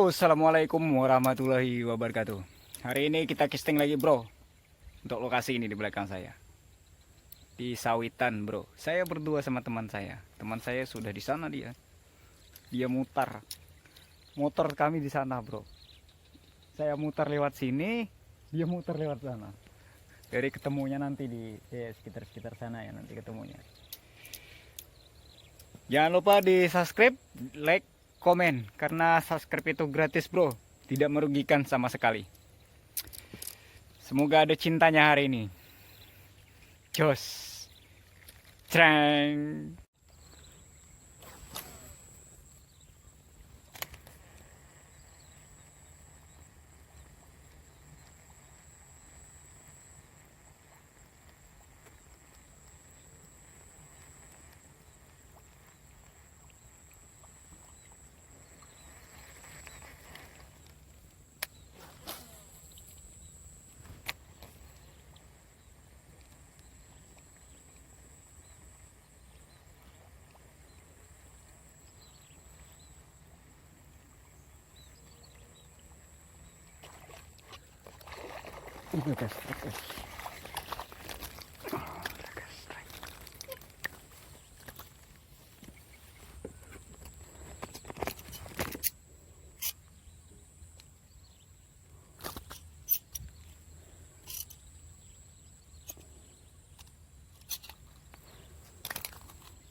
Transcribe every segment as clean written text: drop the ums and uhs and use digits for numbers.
Halo, assalamualaikum warahmatullahi wabarakatuh. Hari ini kita casting lagi, bro. Untuk lokasi ini di belakang saya, di sawitan, bro. Saya berdua sama teman saya. Teman saya sudah di sana dia. Dia mutar. Motor kami di sana, bro. Saya mutar lewat sini, dia mutar lewat sana. Jadi ketemunya nanti di sekitar-sekitar sana ya, nanti ketemunya. Jangan lupa di subscribe, like, komen. Karena subscribe itu gratis, bro. Tidak merugikan sama sekali. Semoga ada cintanya hari ini. Jos. Trang.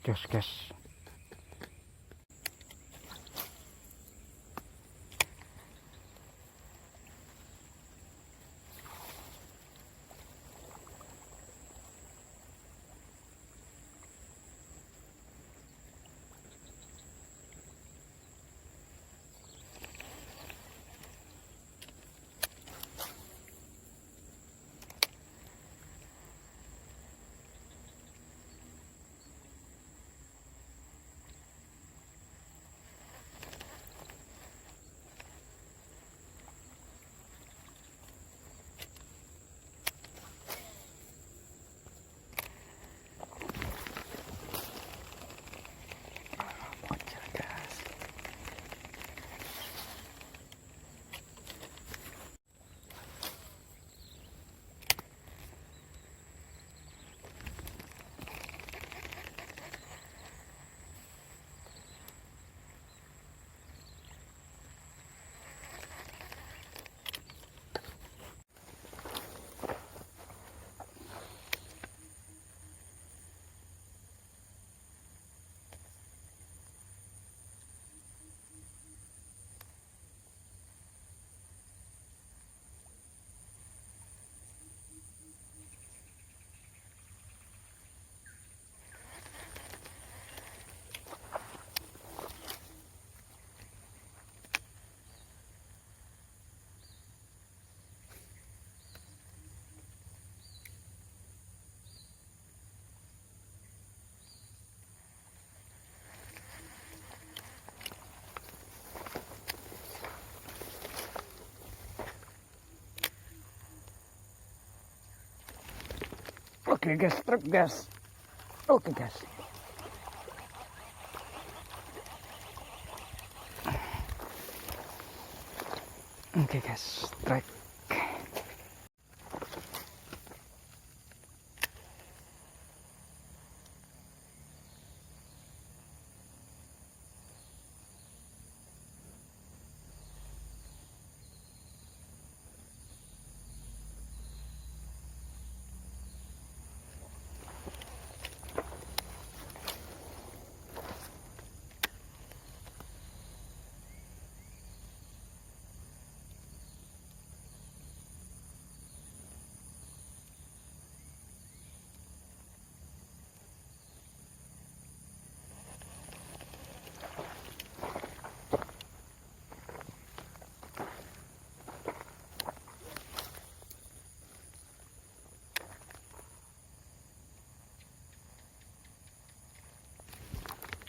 Gas, gas. Oke, gas, truk gas. Oke, gas. Oke, gas, truk.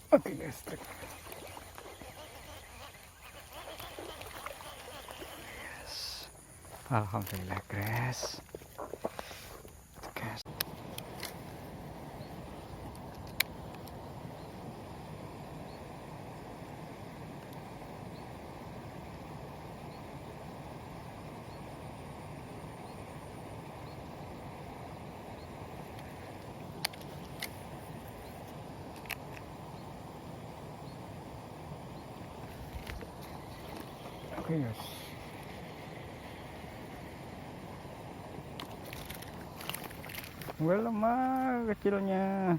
Oke, gas, truk. Yes. Alhamdulillah, gas. Gas. Yes. Well, lemah kecilnya.